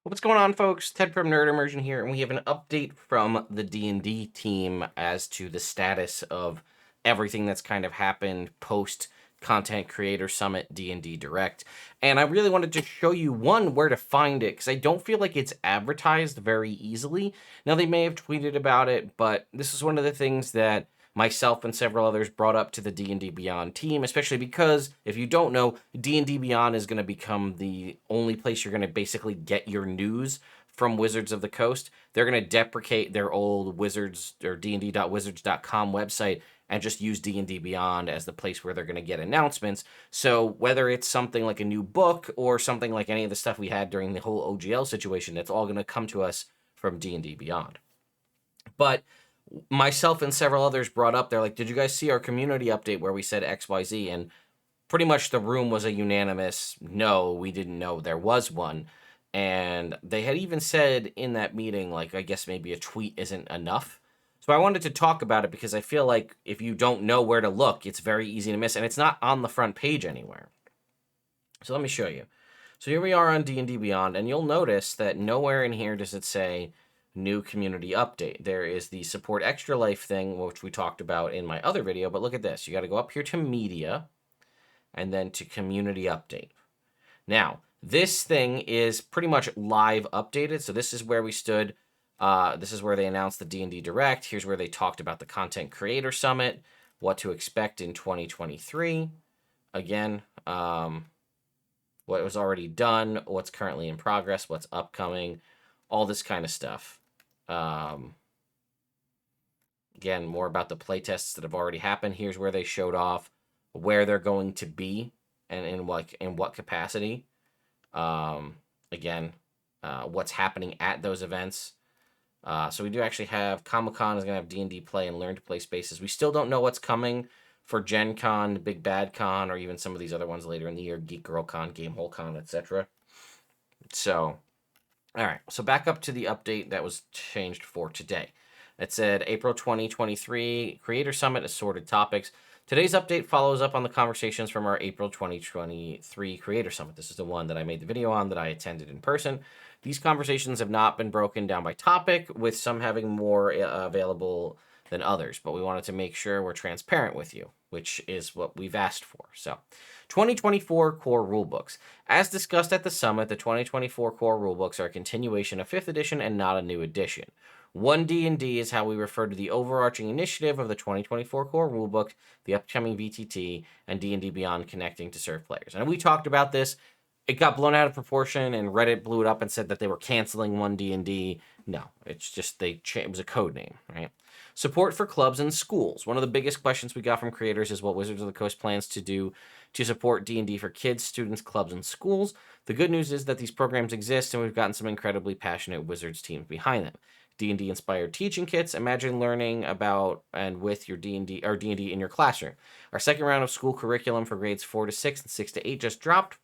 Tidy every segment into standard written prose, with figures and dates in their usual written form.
What's going on, folks? Ted from Nerd Immersion here, and we have an update from the D&D team as to the status of everything that's kind of happened post Content Creator Summit D&D Direct. And I really wanted to show you, one, where to find it, because I don't feel like it's advertised very easily. Now, they may have tweeted about it, but this is one of the things that myself and several others brought up to the D&D Beyond team, especially because, if you don't know, D&D Beyond is going to become the only place you're going to basically get your news from Wizards of the Coast. They're going to deprecate their old Wizards or D&D.wizards.com website and just use D&D Beyond as the place where they're going to get announcements. So whether it's something like a new book or something like any of the stuff we had during the whole OGL situation, that's all going to come to us from D&D Beyond. But myself and several others brought up, they're like, did you guys see our community update where we said XYZ? And pretty much the room was a unanimous no, we didn't know there was one. And they had even said in that meeting, like, I guess maybe a tweet isn't enough. So I wanted to talk about it because I feel like if you don't know where to look, it's very easy to miss. And it's not on the front page anywhere. So let me show you. So here we are on D&D Beyond, and you'll notice that nowhere in here does it say new community update. There is the support extra life thing, which we talked about in my other video, but look at this. You got to go up here to media and then to community update. Now, this thing is pretty much live updated. So this is where we stood. This is where they announced the D&D Direct. Here's where they talked about the Content Creator Summit, what to expect in 2023. Again, what was already done, what's currently in progress, what's upcoming, all this kind of stuff. Again, more about the playtests that have already happened. Here's where they showed off where they're going to be and in what capacity. Again, what's happening at those events. So we do actually have Comic-Con is going to have D&D play and learn to play spaces. We still don't know what's coming for GenCon, Big Bad Con, or even some of these other ones later in the year, Geek Girl Con, Gamehole Con, etc. So, all right. So back up to the update that was changed for today. It said April 2023 Creator Summit Assorted Topics. Today's update follows up on the conversations from our April 2023 Creator Summit. This is the one that I made the video on that I attended in person. These conversations have not been broken down by topic, with some having more available than others, but we wanted to make sure we're transparent with you, which is what we've asked for. So, 2024 core rulebooks. As discussed at the summit, the 2024 core rulebooks are a continuation of 5th edition and not a new edition. 1D&D is how we refer to the overarching initiative of the 2024 core rulebook, the upcoming VTT, and D&D Beyond connecting to serve players. And we talked about this. It got blown out of proportion, and Reddit blew it up and said that they were canceling 1D&D. No, it's just it was a code name, right? Support for clubs and schools. One of the biggest questions we got from creators is what Wizards of the Coast plans to do to support D&D for kids, students, clubs, and schools. The good news is that these programs exist, and we've gotten some incredibly passionate Wizards teams behind them. D&D inspired teaching kits. Imagine learning about and with your D&D or D&D in your classroom. Our second round of school curriculum for grades 4 to 6 and 6 to 8 just dropped.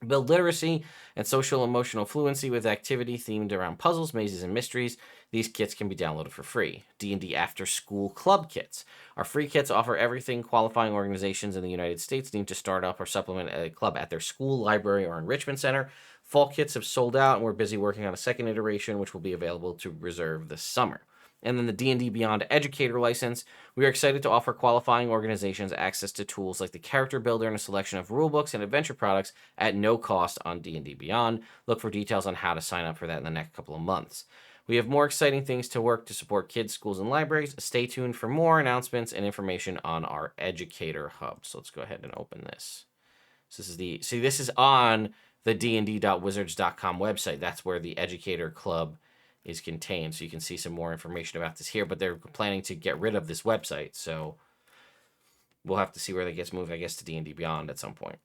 Build literacy and social emotional fluency with activity themed around puzzles, mazes, and mysteries. These kits can be downloaded for free. D&D After School Club Kits. Our free kits offer everything qualifying organizations in the United States need to start up or supplement a club at their school, library, or enrichment center. Fall kits have sold out, and we're busy working on a second iteration, which will be available to reserve this summer. And then the D&D Beyond Educator License. We are excited to offer qualifying organizations access to tools like the Character Builder and a selection of rulebooks and adventure products at no cost on D&D Beyond. Look for details on how to sign up for that in the next couple of months. We have more exciting things to work to support kids, schools, and libraries. Stay tuned for more announcements and information on our Educator Hub. So let's go ahead and open this. So this is on the D&D.wizards.com website. That's where the Educator Club is contained. So you can see some more information about this here, but they're planning to get rid of this website. So we'll have to see where that gets moved, I guess, to D&D Beyond at some point.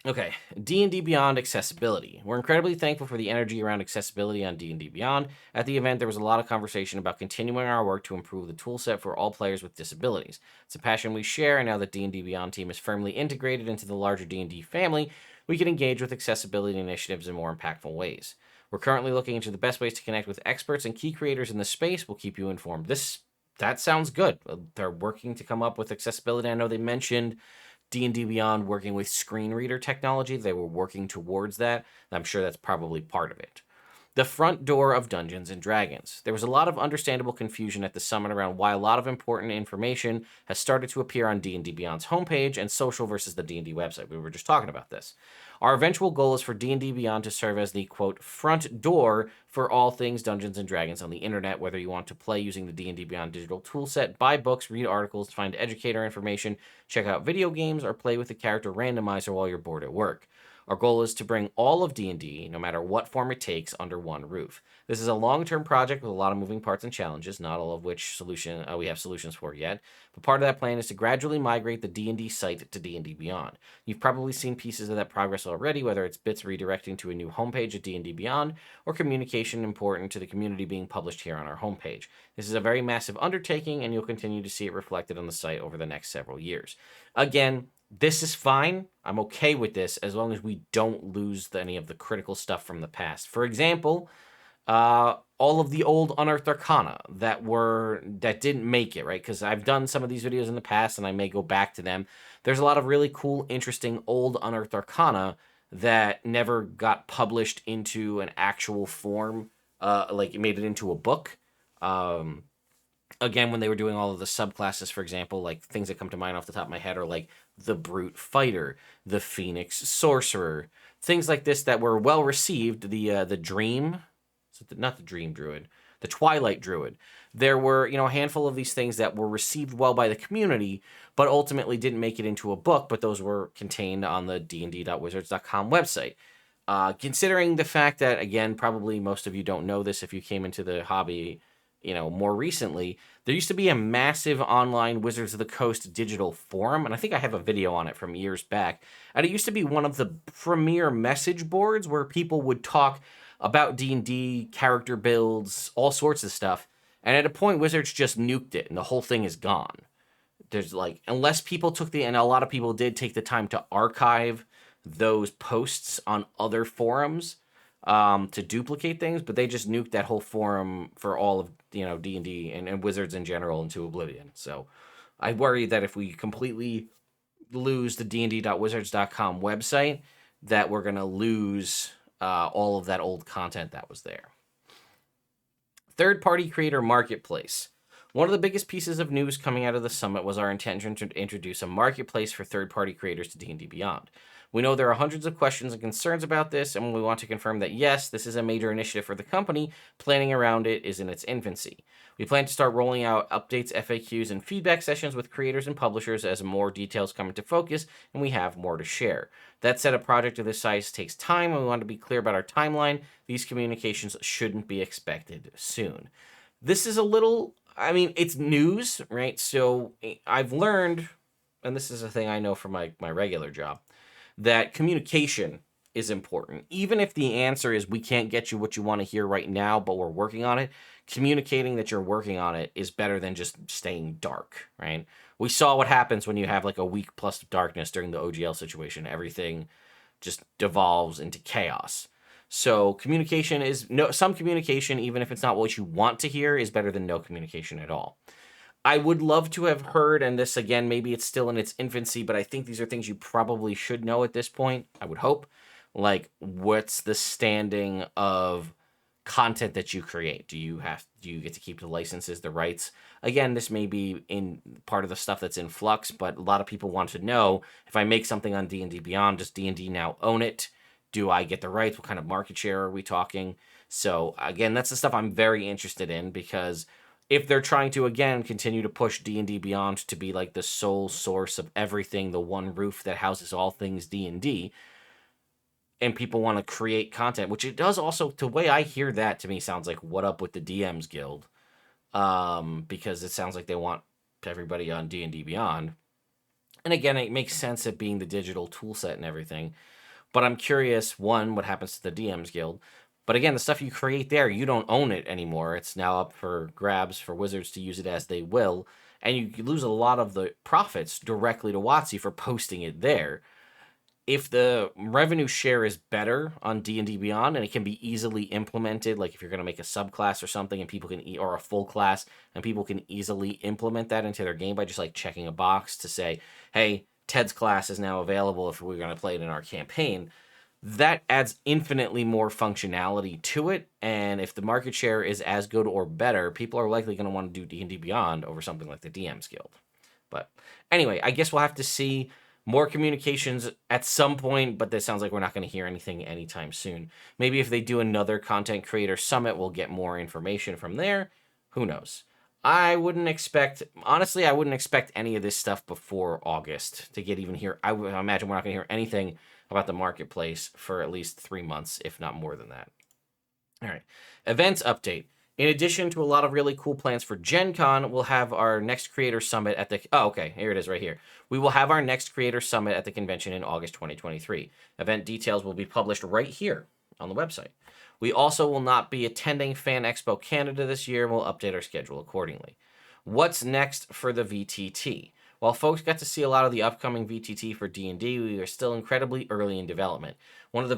Okay, D&D Beyond accessibility. We're incredibly thankful for the energy around accessibility on D&D Beyond. At the event, there was a lot of conversation about continuing our work to improve the toolset for all players with disabilities. It's a passion we share, and now that D&D Beyond team is firmly integrated into the larger D&D family, we can engage with accessibility initiatives in more impactful ways. We're currently looking into the best ways to connect with experts and key creators in the space. We'll keep you informed. That sounds good. They're working to come up with accessibility. I know they mentioned D&D Beyond working with screen reader technology. They were working towards that. I'm sure that's probably part of it. The front door of Dungeons and Dragons. There was a lot of understandable confusion at the summit around why a lot of important information has started to appear on D&D Beyond's homepage and social versus the D&D website. We were just talking about this. Our eventual goal is for D&D Beyond to serve as the, quote, front door for all things Dungeons and Dragons on the internet, whether you want to play using the D&D Beyond digital toolset, buy books, read articles, find educator information, check out video games, or play with the character randomizer while you're bored at work. Our goal is to bring all of D&D, no matter what form it takes, under one roof. This is a long-term project with a lot of moving parts and challenges, not all of which we have solutions for yet. But part of that plan is to gradually migrate the D&D site to D&D Beyond. You've probably seen pieces of that progress already, whether it's bits redirecting to a new homepage at D&D Beyond or communication important to the community being published here on our homepage. This is a very massive undertaking, and you'll continue to see it reflected on the site over the next several years. Again, this is fine. I'm okay with this as long as we don't lose any of the critical stuff from the past. For example, all of the old Unearthed Arcana that didn't make it, right? Because I've done some of these videos in the past and I may go back to them. There's a lot of really cool, interesting old Unearthed Arcana that never got published into an actual form, like it made it into a book. Again, when they were doing all of the subclasses, for example, like things that come to mind off the top of my head are like the Brute Fighter, the Phoenix Sorcerer, things like this that were well received. The Dream, not the Dream Druid, the Twilight Druid. There were, a handful of these things that were received well by the community, but ultimately didn't make it into a book, but those were contained on the dnd.wizards.com website. Considering the fact that, again, probably most of you don't know this if you came into the hobby more recently, there used to be a massive online Wizards of the Coast digital forum, and I think I have a video on it from years back, and it used to be one of the premier message boards where people would talk about D&D, character builds, all sorts of stuff, and at a point, Wizards just nuked it, and the whole thing is gone. There's unless people and a lot of people did take the time to archive those posts on other forums, to duplicate things, but they just nuked that whole forum for all of D&D and Wizards in general into oblivion. So I worry that if we completely lose the dnd.wizards.com website, that we're going to lose all of that old content that was there. Third-party creator marketplace. One of the biggest pieces of news coming out of the summit was our intention to introduce a marketplace for third-party creators to D&D Beyond. We know there are hundreds of questions and concerns about this, and we want to confirm that yes, this is a major initiative for the company. Planning around it is in its infancy. We plan to start rolling out updates, FAQs, and feedback sessions with creators and publishers as more details come into focus, and we have more to share. That said, a project of this size takes time, and we want to be clear about our timeline. These communications shouldn't be expected soon. This is it's news, right? So I've learned, and this is a thing I know from my regular job, that communication is important. Even if the answer is we can't get you what you want to hear right now, but we're working on it, communicating that you're working on it is better than just staying dark, right? We saw what happens when you have a week plus of darkness during the OGL situation. Everything just devolves into chaos. So communication some communication, even if it's not what you want to hear, is better than no communication at all. I would love to have heard, and this again, maybe it's still in its infancy, but I think these are things you probably should know at this point, I would hope. What's the standing of content that you create? Do you get to keep the licenses, the rights? Again, this may be in part of the stuff that's in flux, but a lot of people want to know, if I make something on D&D Beyond, does D&D now own it? Do I get the rights? What kind of market share are we talking? So again, that's the stuff I'm very interested in, because if they're trying to, again, continue to push D&D Beyond to be the sole source of everything, the one roof that houses all things D&D, and people want to create content, which it does also, the way I hear that, to me sounds like what up with the DMs Guild, because it sounds like they want everybody on D&D Beyond. And again, it makes sense it being the digital tool set and everything, but I'm curious, one, what happens to the DMs Guild? But again, the stuff you create there, you don't own it anymore. It's now up for grabs for Wizards to use it as they will. And you lose a lot of the profits directly to WotC for posting it there. If the revenue share is better on D&D Beyond and it can be easily implemented, like if you're going to make a subclass or something and people can, or a full class, and people can easily implement that into their game by just checking a box to say, hey, Ted's class is now available if we're going to play it in our campaign. That adds infinitely more functionality to it, and if the market share is as good or better, people are likely going to want to do D&D Beyond over something like the DM's Guild. But anyway, I guess we'll have to see more communications at some point, but this sounds like we're not going to hear anything anytime soon. Maybe if they do another content creator summit, we'll get more information from there. Who knows? I wouldn't expect any of this stuff before August to get even here. I would imagine we're not going to hear anything about the marketplace for at least 3 months, if not more than that. All right. Events update. In addition to a lot of really cool plans for GenCon, we'll have our next Creator Summit at the... Oh, okay. Here it is right here. We will have our next Creator Summit at the convention in August 2023. Event details will be published right here on the website. We also will not be attending Fan Expo Canada this year, and we'll update our schedule accordingly. What's next for the VTT? While folks got to see a lot of the upcoming VTT for D&D, we are still incredibly early in development. One of the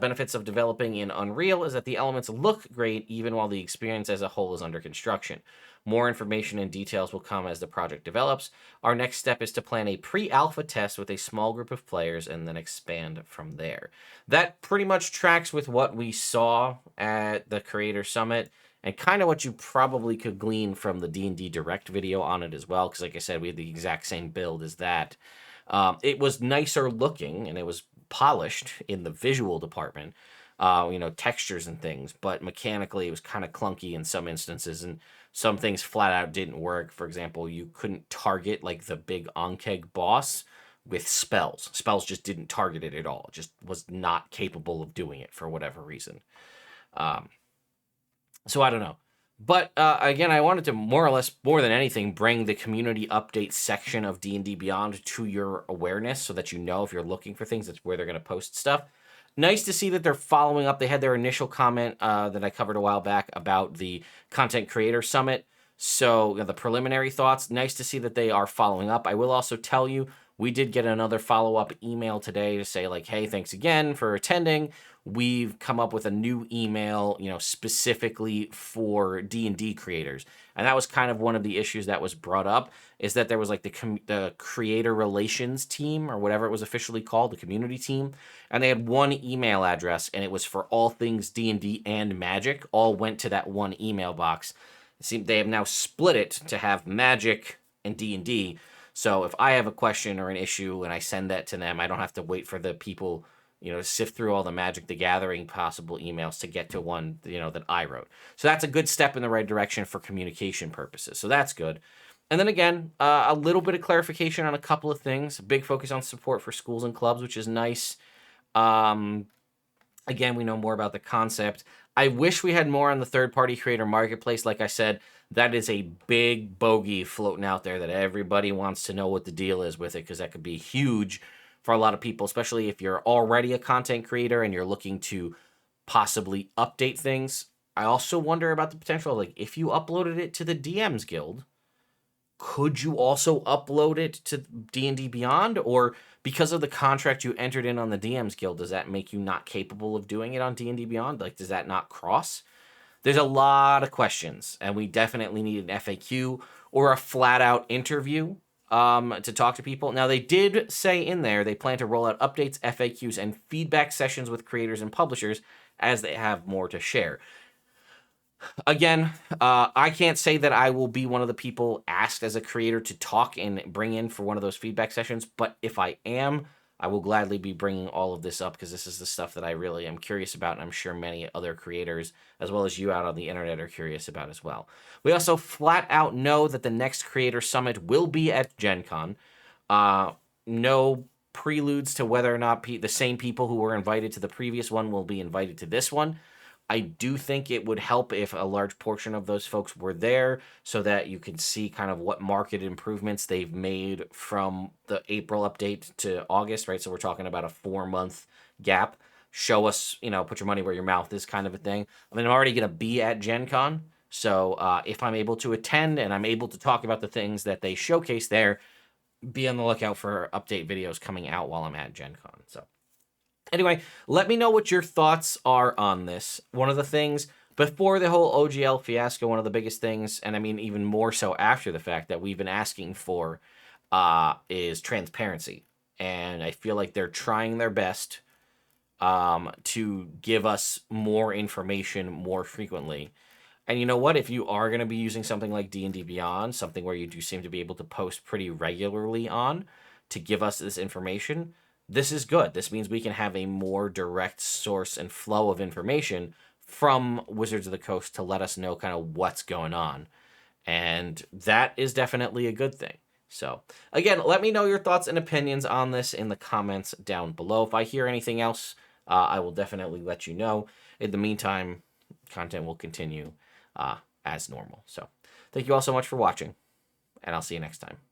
benefits of developing in Unreal is that the elements look great even while the experience as a whole is under construction. More information and details will come as the project develops. Our next step is to plan a pre-alpha test with a small group of players and then expand from there. That pretty much tracks with what we saw at the Creator Summit, and kind of what you probably could glean from the D&D Direct video on it as well, because like I said, we had the exact same build as that. It was nicer looking, and it was polished in the visual department, textures and things, but mechanically it was kind of clunky in some instances, and some things flat out didn't work. For example, you couldn't target like the big Ankeg boss with spells. Spells just didn't target it at all. It just was not capable of doing it for whatever reason. So I don't know. But again, I wanted to more than anything, bring the community update section of D&D Beyond to your awareness so that you know if you're looking for things, that's where they're going to post stuff. Nice to see that they're following up. They had their initial comment that I covered a while back about the Content Creator Summit. So the preliminary thoughts, nice to see that they are following up. I will also tell you, we did get another follow-up email today to say like, hey, thanks again for attending. We've come up with a new email, specifically for D&D creators. And that was kind of one of the issues that was brought up, is that there was like the creator relations team, or whatever it was officially called, the community team. And they had one email address, and it was for all things D&D and Magic, all went to that one email box. It seems they have now split it to have Magic and D&D. So if I have a question or an issue and I send that to them, I don't have to wait for the people, sift through all the Magic the Gathering possible emails to get to one, that I wrote. So that's a good step in the right direction for communication purposes. So that's good. And then again, a little bit of clarification on a couple of things. A big focus on support for schools and clubs, which is nice. Again, we know more about the concept. I wish we had more on the third-party creator marketplace. Like I said, that is a big bogey floating out there that everybody wants to know what the deal is with it, because that could be huge for a lot of people, especially if you're already a content creator and you're looking to possibly update things. I also wonder about the potential, like if you uploaded it to the DM's Guild, could you also upload it to D&D Beyond? Or because of the contract you entered in on the DM's Guild, does that make you not capable of doing it on D&D Beyond? Like, does that not cross? There's a lot of questions, and we definitely need an FAQ or a flat-out interview to talk to people. Now, they did say in there they plan to roll out updates, FAQs, and feedback sessions with creators and publishers as they have more to share. Again, I can't say that I will be one of the people asked as a creator to talk and bring in for one of those feedback sessions, but if I am, I will gladly be bringing all of this up, because this is the stuff that I really am curious about, and I'm sure many other creators, as well as you out on the internet, are curious about as well. We also flat out know that the next Creator Summit will be at GenCon. No preludes to whether or not the same people who were invited to the previous one will be invited to this one. I do think it would help if a large portion of those folks were there, so that you can see kind of what market improvements they've made from the April update to August, right? So we're talking about a 4-month gap. Show us, put your money where your mouth is, kind of a thing. I mean, I'm already going to be at GenCon, so if I'm able to attend and I'm able to talk about the things that they showcase there, be on the lookout for update videos coming out while I'm at GenCon. So anyway, let me know what your thoughts are on this. One of the things before the whole OGL fiasco, one of the biggest things, and I mean even more so after the fact, that we've been asking for is transparency. And I feel like they're trying their best to give us more information more frequently. And you know what? If you are going to be using something like D&D Beyond, something where you do seem to be able to post pretty regularly on to give us this information, this is good. This means we can have a more direct source and flow of information from Wizards of the Coast to let us know kind of what's going on. And that is definitely a good thing. So, again, let me know your thoughts and opinions on this in the comments down below. If I hear anything else, I will definitely let you know. In the meantime, content will continue as normal. So, thank you all so much for watching, and I'll see you next time.